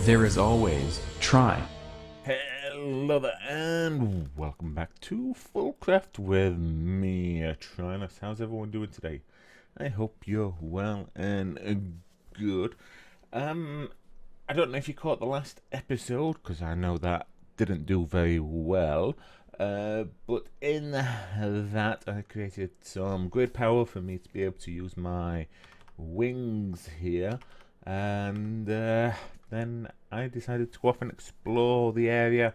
There is always try. Hello there, and welcome back to FoolCraft with me, Tryonus. How's everyone doing today? I hope you're well and good. I don't know if you caught the last episode, because I know that didn't do very well. But in that, I created some grid power for me to be able to use my wings here, and then I decided to go off and explore the area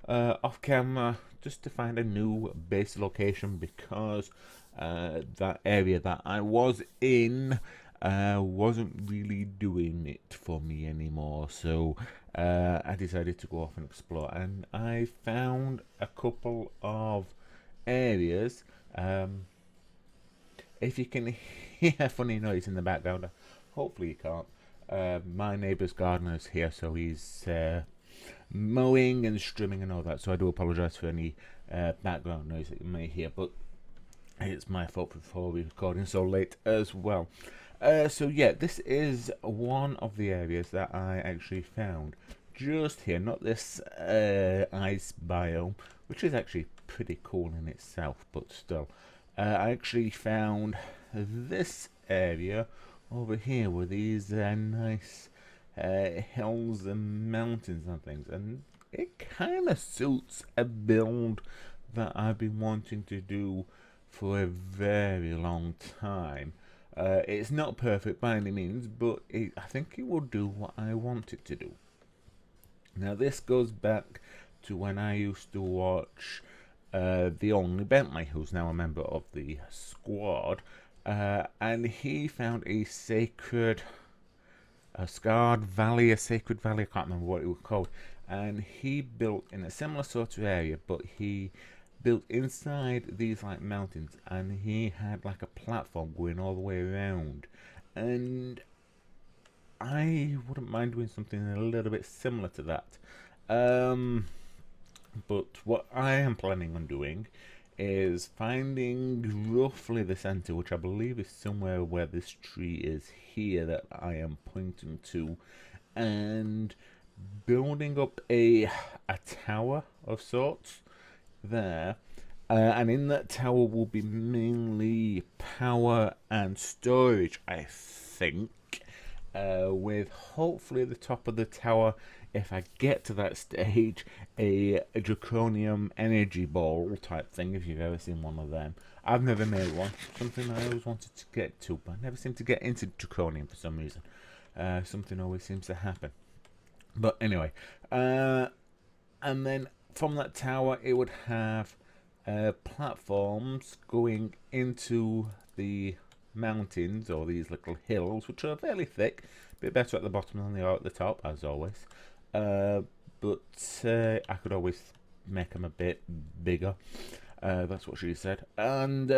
off camera just to find a new base location, because that area that I was in wasn't really doing it for me anymore. So I decided to go off and explore, and I found a couple of areas. If you can hear funny noise in the background, hopefully you can't. My neighbour's gardener is here, so he's mowing and trimming and all that. So I do apologise for any background noise that you may hear, but it's my fault for recording so late as well. So yeah, this is one of the areas that I actually found just here, not this ice biome, which is actually pretty cool in itself, but still. I actually found this area over here with these nice hills and mountains and things, and it kind of suits a build that I've been wanting to do for a very long time. It's not perfect by any means, but I think it will do what I want it to do. Now this goes back to when I used to watch the only Bentley, who's now a member of the squad, and he found a sacred valley, I can't remember what it was called, and he built in a similar sort of area, but he built inside these like mountains, and he had like a platform going all the way around, and I wouldn't mind doing something a little bit similar to that. But what I am planning on doing is finding roughly the center, which I believe is somewhere where this tree is here that I am pointing to, and building up a tower of sorts there. And in that tower will be mainly power and storage, I think, with hopefully at the top of the tower, if I get to that stage, a draconium energy ball type thing, if you've ever seen one of them. I've never made one, something I always wanted to get to, but I never seem to get into draconium for some reason. Something always seems to happen. But anyway, and then from that tower it would have platforms going into the mountains, or these little hills, which are fairly thick, a bit better at the bottom than they are at the top, as always. But I could always make them a bit bigger. That's what she said. And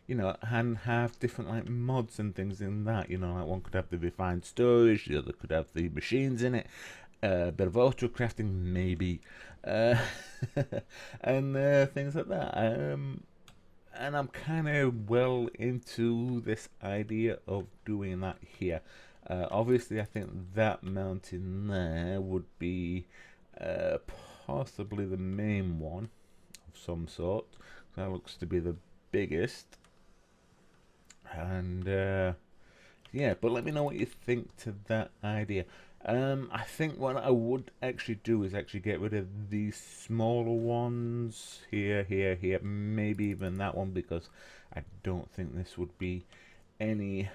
you know, and have different like mods and things in that. You know, like one could have the refined storage, the other could have the machines in it, a bit of auto crafting maybe, and things like that. And I'm kind of well into this idea of doing that here. Obviously, I think that mountain there would be possibly the main one of some sort. That looks to be the biggest. And yeah, but let me know what you think to that idea. I think what I would actually do is actually get rid of these smaller ones here, maybe even that one, because I don't think this would be any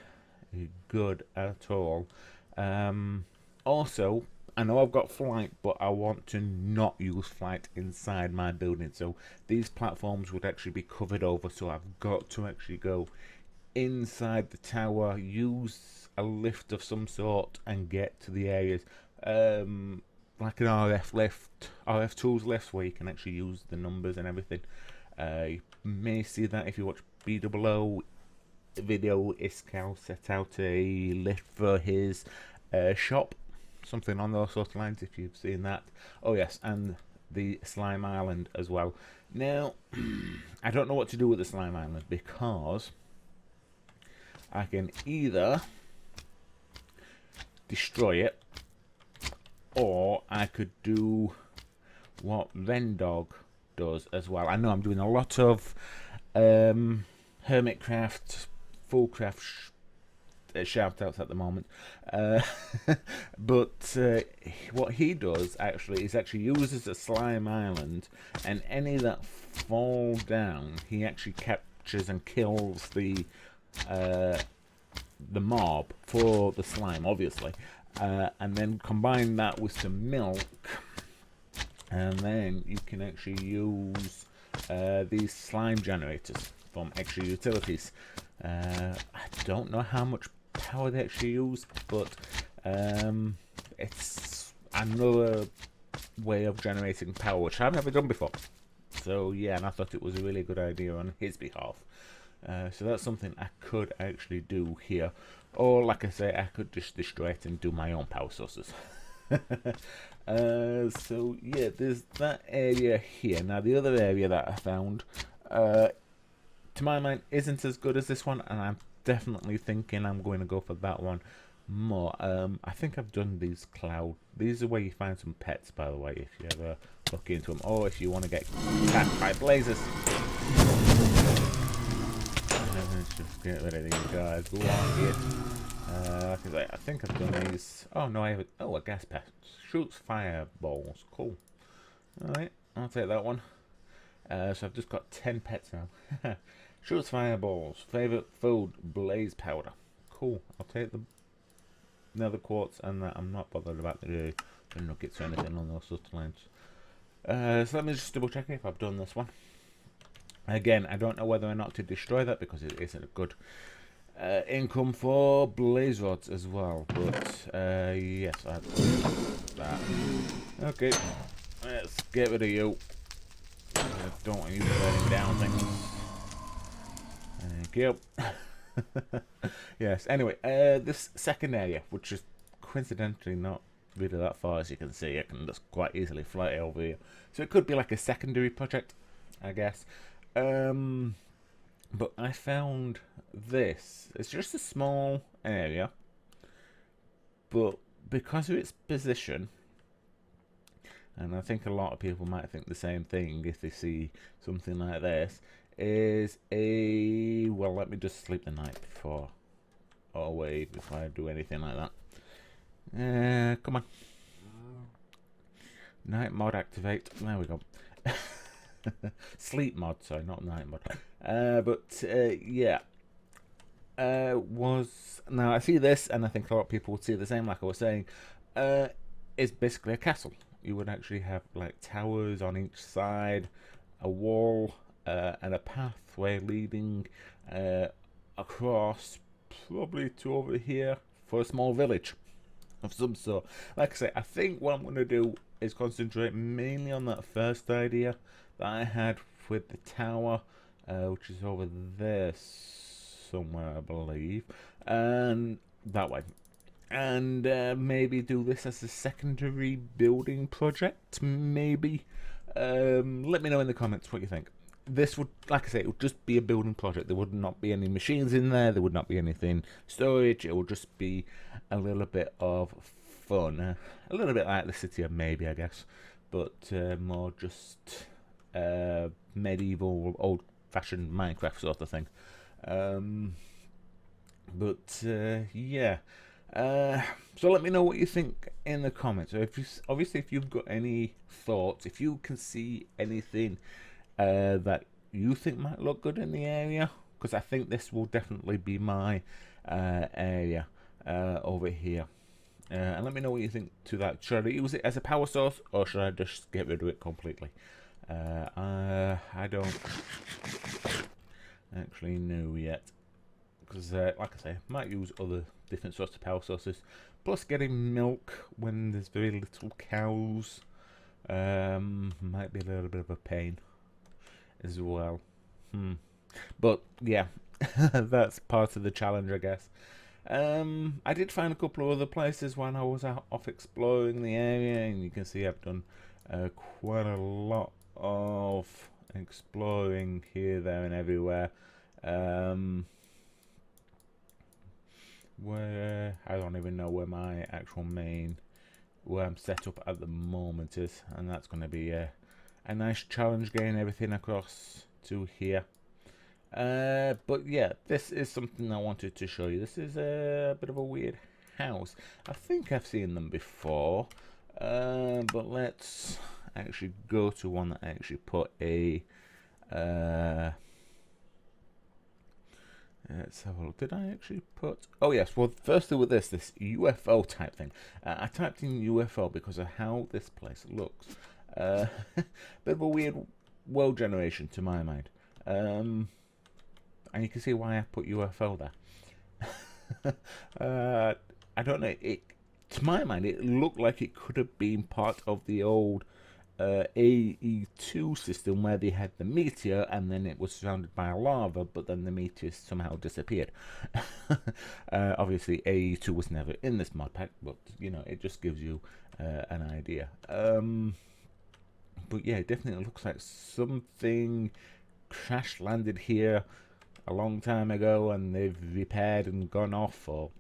good at all. Also, I know I've got flight, but I want to not use flight inside my building, so these platforms would actually be covered over, so I've got to actually go inside the tower, use a lift of some sort, and get to the areas, like an RF tools lift, where you can actually use the numbers and everything. You may see that if you watch BOO video. Iskal set out a lift for his shop, something on those sort of lines, if you've seen that. Oh yes, and the slime island as well. Now I don't know what to do with the slime island, because I can either destroy it, or I could do what Rendog does as well. I know I'm doing a lot of Hermitcraft, FoolCraft shout outs at the moment, but what he does actually is actually uses a slime island, and any that fall down he actually captures and kills the mob for the slime, obviously, and then combine that with some milk, and then you can actually use these slime generators from extra utilities. I don't know how much power they actually use, but it's another way of generating power which I've never done before. So yeah, and I thought it was a really good idea on his behalf. So that's something I could actually do here, or like I say, I could just destroy it and do my own power sources. So yeah, there's that area here. Now the other area that I found, to my mind, isn't as good as this one, and I'm definitely thinking I'm going to go for that one more. I think I've done these these are where you find some pets, by the way, if you ever look into them, or if you want to get attacked by blazes. Let's just get rid of these guys. Go on here. I think I've done these. Oh no, I haven't. Oh, a gas pet. Shoots fireballs. Cool. Alright, I'll take that one. So I've just got 10 pets now. Shoots fireballs. Favourite food, blaze powder. Cool. I'll take the nether quartz, and that. I'm not bothered about the nuggets or anything on those sort of lines. So let me just double check if I've done this one. Again, I don't know whether or not to destroy that because it isn't a good income for blaze rods as well. But yes, I've done that. Okay, let's get rid of you. I don't want you burning down things. Thank you. Yes, anyway, this second area, which is coincidentally not really that far, as you can see, I can just quite easily fly it over here. So it could be like a secondary project, I guess. But I found this. It's just a small area, but because of its position, and I think a lot of people might think the same thing if they see something like this, is a... Well, let me just sleep the night before I do anything like that. Come on. Night mod activate. There we go. Sleep mod, sorry, not night mod. Yeah. Now I see this, and I think a lot of people would see the same, like I was saying. It's basically a castle. You would actually have like towers on each side, a wall, and a pathway leading across, probably to over here, for a small village of some sort. Like I say, I think what I'm going to do is concentrate mainly on that first idea that I had with the tower, which is over there somewhere, I believe, and that way. And maybe do this as a secondary building project, maybe. Let me know in the comments what you think. This would, like I say, it would just be a building project. There would not be any machines in there. There would not be anything storage. It would just be a little bit of fun. A little bit like the city of maybe, I guess. But more just medieval, old-fashioned Minecraft sort of thing. Yeah. So let me know what you think in the comments. So obviously, if you've got any thoughts, if you can see anything that you think might look good in the area, because I think this will definitely be my area over here. And let me know what you think to that. Should I use it as a power source, or should I just get rid of it completely? I don't actually know yet, because like I say, I might use other different sorts of power sources. Plus, getting milk when there's very little cows might be a little bit of a pain as well. But yeah, that's part of the challenge, I guess. I did find a couple of other places when I was off exploring the area, and you can see I've done quite a lot of exploring here, there, and everywhere. where I don't even know where my actual main, where I'm set up at the moment is, and that's going to be a nice challenge getting everything across to here. But yeah, this is something I wanted to show you. This is a bit of a weird house. I think I've seen them before, but let's actually go to one that actually put a let's have a look. Did I actually put... Oh, yes. Well, firstly with this UFO type thing. I typed in UFO because of how this place looks. Bit of a weird world generation to my mind. And you can see why I put UFO there. I don't know. To my mind, it looked like it could have been part of the old AE2 system where they had the meteor and then it was surrounded by lava, but then the meteor somehow disappeared. Obviously AE2 was never in this mod pack, but you know, it just gives you an idea. But yeah, it definitely looks like something crash landed here a long time ago and they've repaired and gone off, or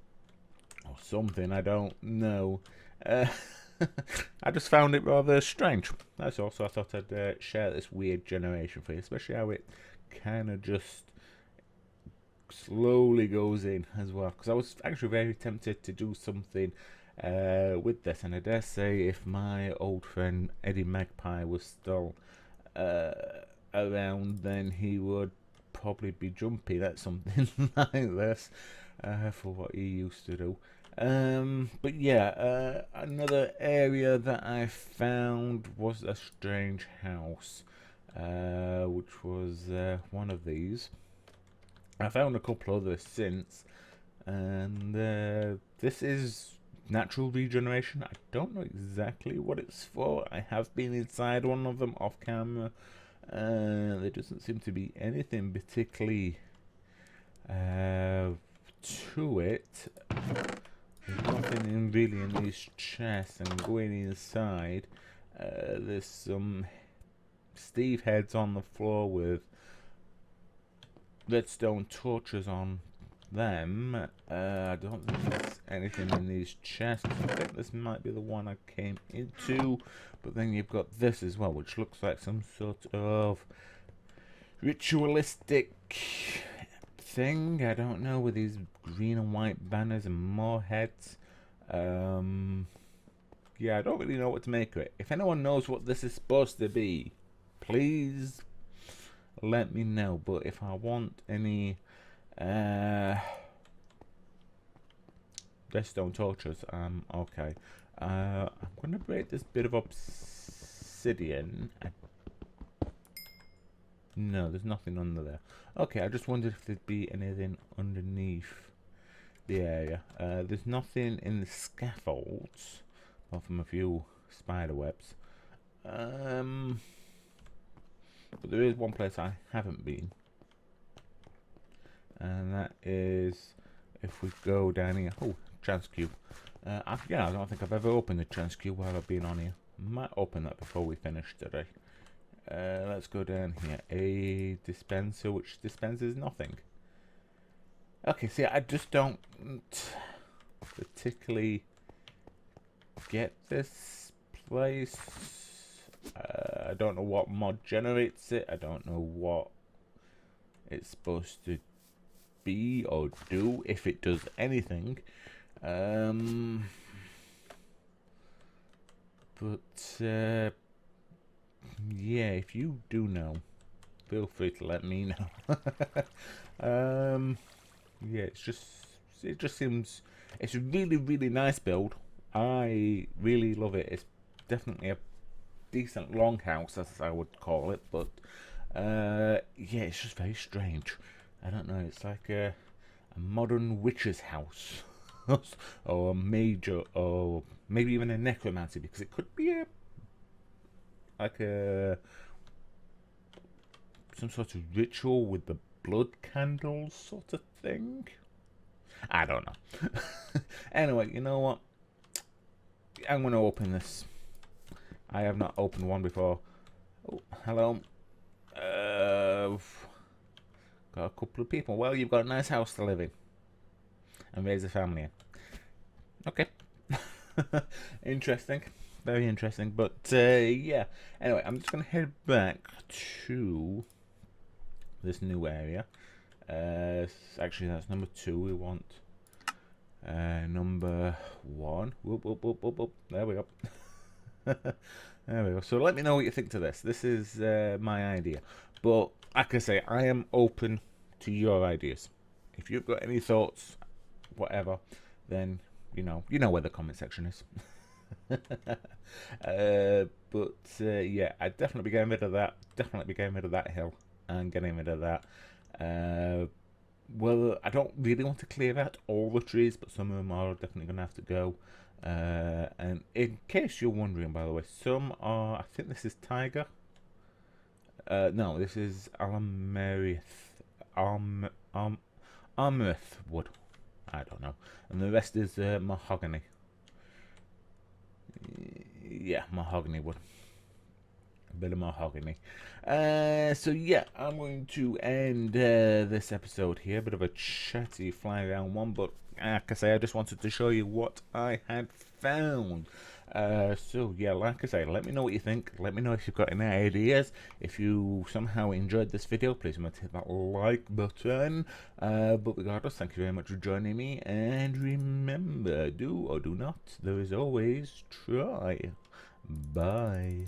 something, I don't know. I just found it rather strange. That's all. So I thought I'd share this weird generation for you, especially how it kind of just slowly goes in as well. Because I was actually very tempted to do something with this, and I dare say if my old friend Eddie Magpie was still around, then he would probably be jumping at something like this for what he used to do. But yeah, another area that I found was a strange house, which was one of these. I found a couple others since, and this is natural regeneration. I don't know exactly what it's for. I have been inside one of them off camera. There doesn't seem to be anything particularly to it. There's nothing really in these chests, and going inside, there's some Steve heads on the floor with redstone torches on them. I don't think there's anything in these chests. I think this might be the one I came into, but then you've got this as well, which looks like some sort of ritualistic thing, I don't know, with these green and white banners and more heads. Yeah, I don't really know what to make of it. If anyone knows what this is supposed to be, please let me know. But if I want any redstone torches, okay. I'm gonna break this bit of obsidian. No, there's nothing under there. Okay, I just wondered if there'd be anything underneath the area. There's nothing in the scaffolds, apart from a few spider webs. But there is one place I haven't been, and that is if we go down here. Oh, chance cube. Yeah, I don't think I've ever opened the chance cube while I've been on here. Might open that before we finish today. Let's go down here. A dispenser which dispenses nothing. Okay, see, I just don't particularly get this place. I don't know what mod generates it. I don't know what it's supposed to be or do, if it does anything. But yeah, if you do know, feel free to let me know. Yeah, it just seems, it's a really nice build. I really love it. It's definitely a decent longhouse, as I would call it, but yeah, it's just very strange. I don't know, it's like a modern witch's house. Or a major, or maybe even a necromancy, because it could be some sort of ritual with the blood candles sort of thing. I don't know. Anyway, you know what? I'm going to open this. I have not opened one before. Oh, hello. Got a couple of people. Well, you've got a nice house to live in. and raise a family in. Okay. Interesting. Very interesting. But yeah. Anyway, I'm just going to head back to this new area. Actually, that's number 2. We want number 1. Whoop, whoop, whoop, whoop, whoop. There we go. There we go. So let me know what you think to this. This is my idea. But like I say, I am open to your ideas. If you've got any thoughts, whatever, then you know where the comment section is. Yeah, I'd definitely be getting rid of that. Definitely be getting rid of that hill and getting rid of that. Well, I don't really want to clear out all the trees, but some of them are definitely going to have to go. And in case you're wondering, by the way, some are, I think this is tiger. No, this is Alamurith wood. I don't know. And the rest is mahogany. Yeah, mahogany wood. A bit of mahogany. So yeah, I'm going to end this episode here. A bit of a chatty fly around one, but like I say, I just wanted to show you what I had found. So yeah, like I say, let me know what you think. Let me know if you've got any ideas. If you somehow enjoyed this video, please remember to hit that like button. But regardless, thank you very much for joining me, and remember, do or do not, there is always try. Bye.